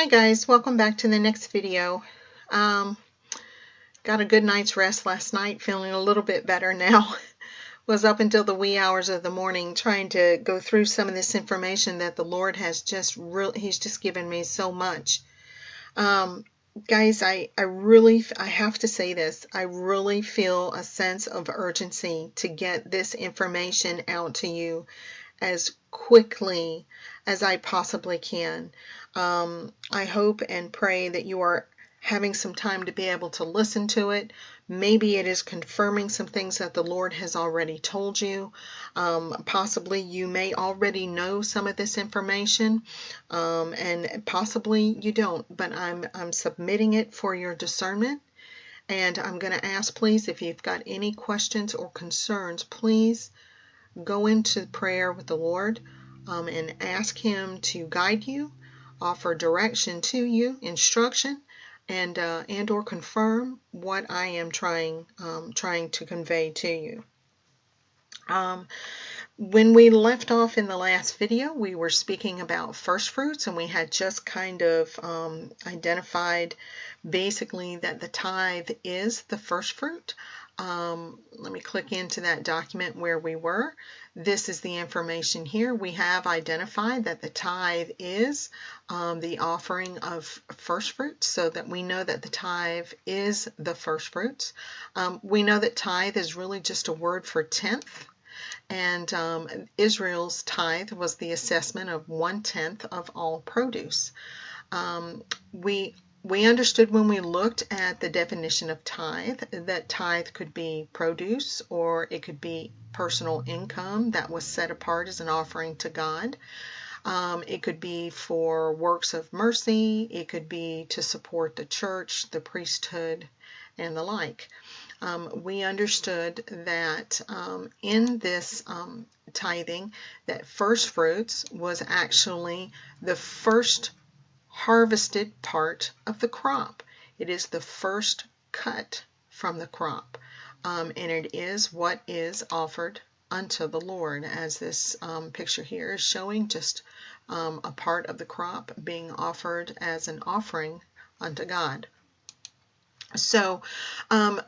Hi guys, welcome back to the next video. Got a good night's rest last night, feeling a little bit better now. Was up until the wee hours of the morning trying to go through some of this information that the Lord has He's just given me so much. Guys, I have to say this. I really feel a sense of urgency to get this information out to you as quickly as I possibly can. I hope and pray that you are having some time to be able to listen to it. Maybe it is confirming some things that the Lord has already told you. Possibly you may already know some of this information, and possibly you don't, but I'm submitting it for your discernment. And I'm going to ask, please, if you've got any questions or concerns, please go into prayer with the Lord, and ask Him to guide you, offer direction to you, instruction, and or confirm what I am trying to convey to you. When we left off in the last video, we were speaking about first fruits, and we had just kind of identified basically that the tithe is the first fruit. Let me click into that document where we were. This is the information here. We have identified that the tithe is the offering of first fruits, so that we know that the tithe is the first fruits. We know that tithe is really just a word for tenth. And Israel's tithe was the assessment of 1/10 of all produce. We understood when we looked at the definition of tithe that tithe could be produce, or it could be personal income that was set apart as an offering to God. It could be for works of mercy. It could be to support the church, the priesthood, and the like. We understood that in this tithing, that first fruits was actually the first harvested part of the crop. It is the first cut from the crop, and it is what is offered unto the Lord, as this picture here is showing, just a part of the crop being offered as an offering unto God. So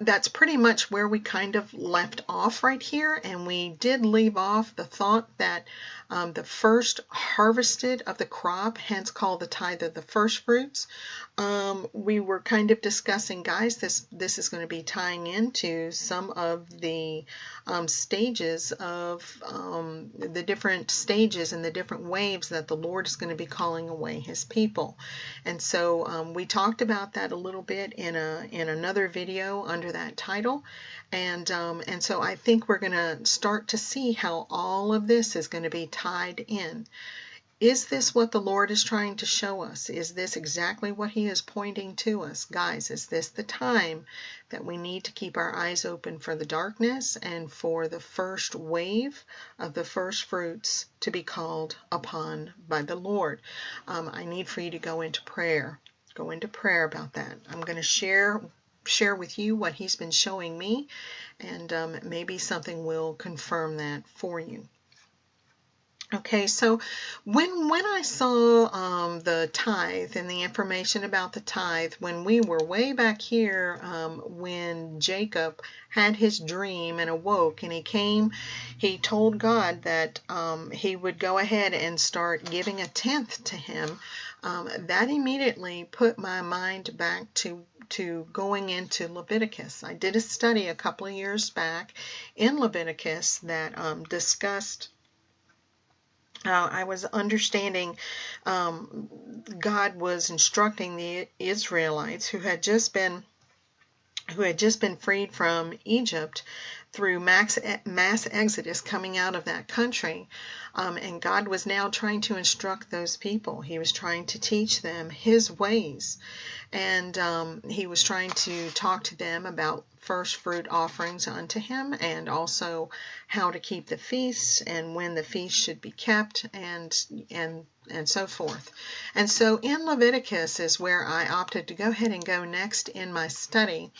that's pretty much where we kind of left off right here, and we did leave off the thought that the first harvested of the crop, hence called the tithe of the first fruits. We were kind of discussing, guys, this is going to be tying into some of the stages of the different stages and the different waves that the Lord is going to be calling away His people. And so we talked about that a little bit in another video under that title, and so I think we're going to start to see how all of this is going to be tied in. Is this what the Lord is trying to show us? Is this exactly what He is pointing to us? Guys, is this the time that we need to keep our eyes open for the darkness and for the first wave of the first fruits to be called upon by the Lord? I need for you to go into prayer. Go into prayer about that. I'm going to share with you what He's been showing me, and maybe something will confirm that for you. Okay, so when I saw the tithe and the information about the tithe, when we were way back here, when Jacob had his dream and awoke, and he told God that he would go ahead and start giving 1/10 to him. That immediately put my mind back to going into Leviticus. I did a study a couple of years back in Leviticus that discussed. I was understanding God was instructing the Israelites who had just been freed from Egypt through mass exodus coming out of that country, and God was now trying to instruct those people. He was trying to teach them His ways, and He was trying to talk to them about first fruit offerings unto Him, and also how to keep the feasts and when the feasts should be kept, and so forth. And so in Leviticus is where I opted to go ahead and go next in my study.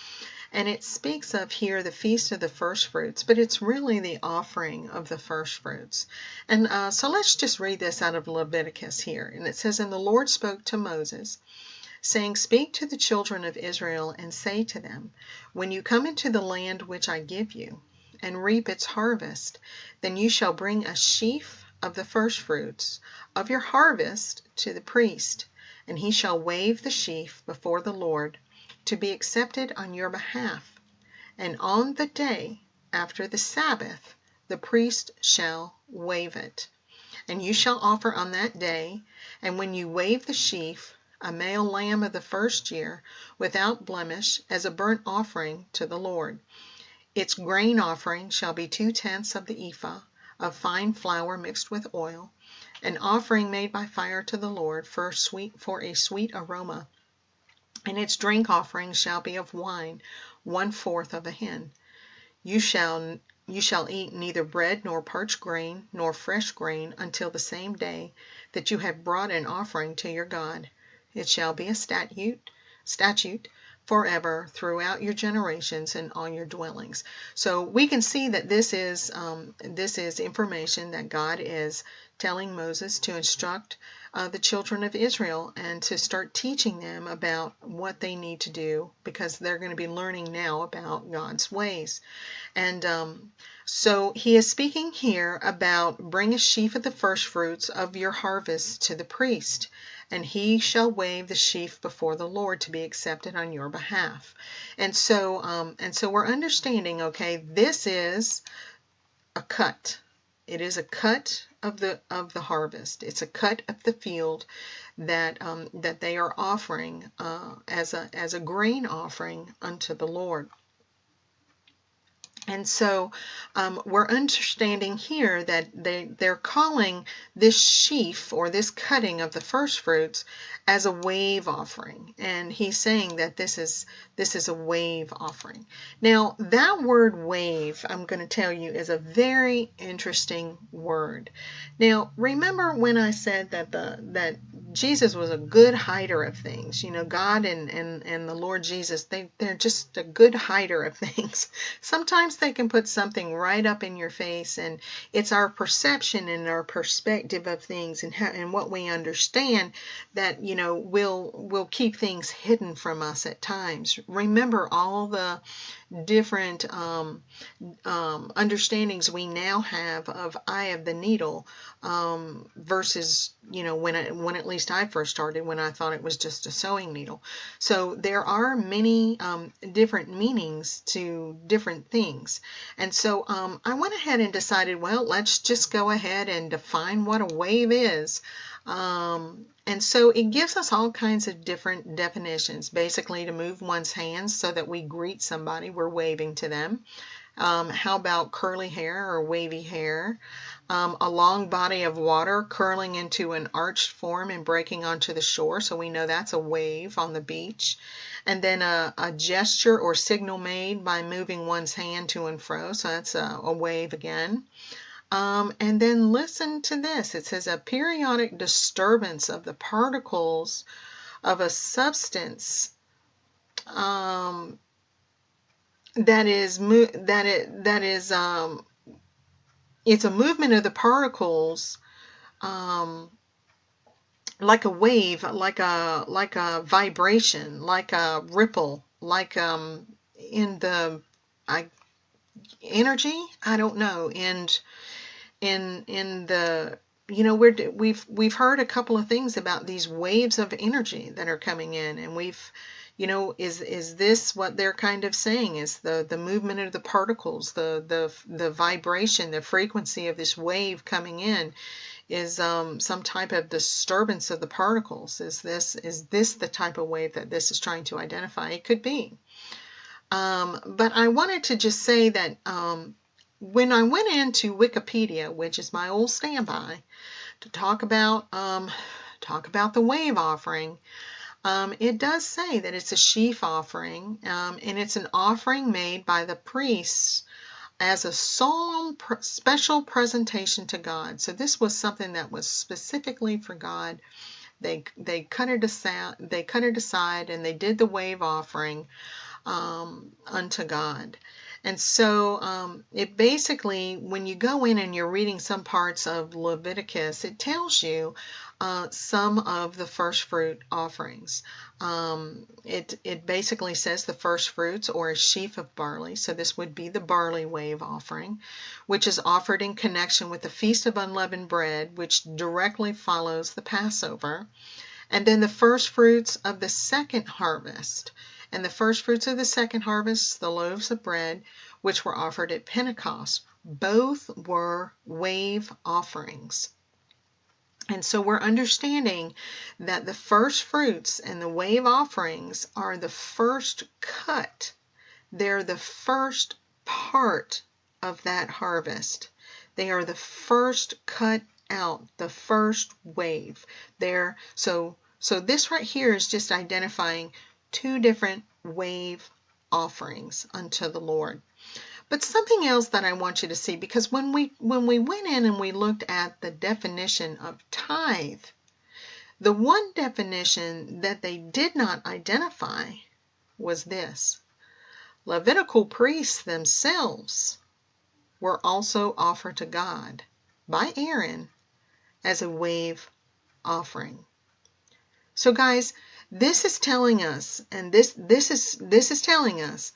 And it speaks of here the feast of the firstfruits, but it's really the offering of the firstfruits. And so let's just read this out of Leviticus here. And it says, "And the Lord spoke to Moses, saying, Speak to the children of Israel, and say to them, When you come into the land which I give you, and reap its harvest, then you shall bring a sheaf of the firstfruits of your harvest to the priest, and he shall wave the sheaf before the Lord, to be accepted on your behalf. And on the day after the Sabbath, the priest shall wave it. And you shall offer on that day, and when you wave the sheaf, a male lamb of the first year, without blemish, as a burnt offering to the Lord. Its grain offering shall be 2/10 of the ephah of fine flour mixed with oil, an offering made by fire to the Lord for a sweet aroma. And its drink offering shall be of wine, 1/4 of a hin. You shall eat neither bread nor parched grain nor fresh grain until the same day that you have brought an offering to your God. It shall be a statute forever throughout your generations and all your dwellings." So we can see that this is information that God is telling Moses to instruct the children of Israel and to start teaching them about what they need to do, because they're going to be learning now about God's ways. And so he is speaking here about, "Bring a sheaf of the firstfruits of your harvest to the priest, and he shall wave the sheaf before the Lord to be accepted on your behalf." And so we're understanding, okay, this is a cut. It is a cut of the harvest. It's a cut of the field that they are offering as a grain offering unto the Lord. And so we're understanding here that they're calling this sheaf, or this cutting of the firstfruits, as a wave offering. And he's saying that this is a wave offering. Now, that word wave, I'm going to tell you, is a very interesting word. Now, remember when I said that Jesus was a good hider of things. God and the Lord Jesus, they're just a good hider of things. Sometimes they can put something right up in your face, and it's our perception and our perspective of things and what we understand that will keep things hidden from us at times. Remember all the different understandings we now have of eye of the needle versus when at least I first started, when I thought it was just a sewing needle. So there are many different meanings to different things. And so I went ahead and decided, well, let's just go ahead and define what a wave is. And so it gives us all kinds of different definitions. Basically, to move one's hands so that we greet somebody, we're waving to them. How about curly hair or wavy hair? A long body of water curling into an arched form and breaking onto the shore, so we know that's a wave on the beach. And then a gesture or signal made by moving one's hand to and fro, so that's a wave again. And then listen to this. It says a periodic disturbance of the particles of a substance it's a movement of the particles like a wave, like a vibration, like a ripple, like in the energy. I don't know. And in the we've heard a couple of things about these waves of energy that are coming in, and is this what they're kind of saying, is the movement of the particles, the vibration, the frequency of this wave coming in is some type of disturbance of the particles? Is this the type of wave that this is trying to identify? It could be. But I wanted to just say that when I went into Wikipedia, which is my old standby, to talk about the wave offering, it does say that it's a sheaf offering, and it's an offering made by the priests as a solemn special presentation to God. So this was something that was specifically for God. They cut it aside and they did the wave offering. unto God. And so it basically, when you go in and you're reading some parts of Leviticus, it tells you some of the first fruit offerings. It basically says the first fruits or a sheaf of barley. So this would be the barley wave offering, which is offered in connection with the Feast of Unleavened Bread, which directly follows the Passover. And then the first fruits of the second harvest. And the first fruits of the second harvest, the loaves of bread, which were offered at Pentecost. Both were wave offerings. And so we're understanding that the first fruits and the wave offerings are the first cut. They're the first part of that harvest. They are the first cut out, the first wave. So this right here is just identifying two different wave offerings unto the Lord. But something else that I want you to see, because when we went in and we looked at the definition of tithe, the one definition that they did not identify was this. Levitical priests themselves were also offered to God by Aaron as a wave offering. So guys, this is telling us, and this is telling us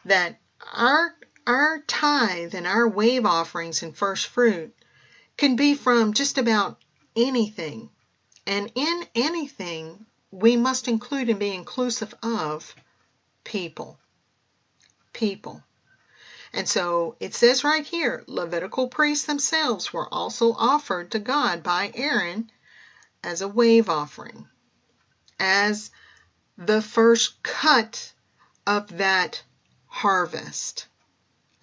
that our tithe and our wave offerings and first fruit can be from just about anything. And in anything, we must include and be inclusive of people. People. And so it says right here, Levitical priests themselves were also offered to God by Aaron as a wave offering, as the first cut of that harvest,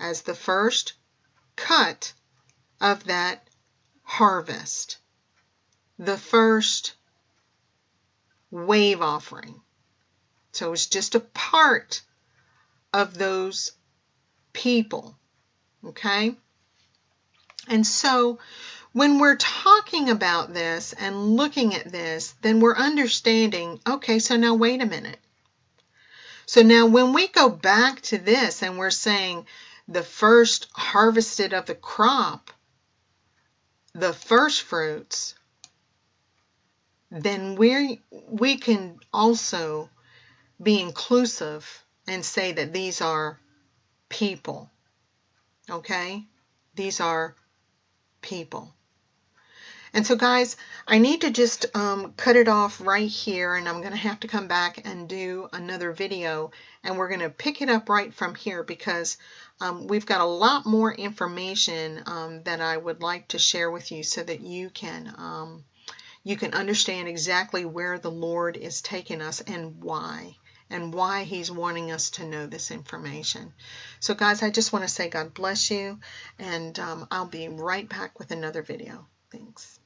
as the first cut of that harvest, the first wave offering. So it's just a part of those people, okay? And so when we're talking about this and looking at this, then we're understanding, okay, so now wait a minute. So now when we go back to this and we're saying the first harvested of the crop, the first fruits, then we can also be inclusive and say that these are people, okay? These are people. And so guys, I need to just cut it off right here, and I'm going to have to come back and do another video, and we're going to pick it up right from here, because we've got a lot more information that I would like to share with you so that you can understand exactly where the Lord is taking us and why He's wanting us to know this information. So guys, I just want to say God bless you, and I'll be right back with another video. Thanks.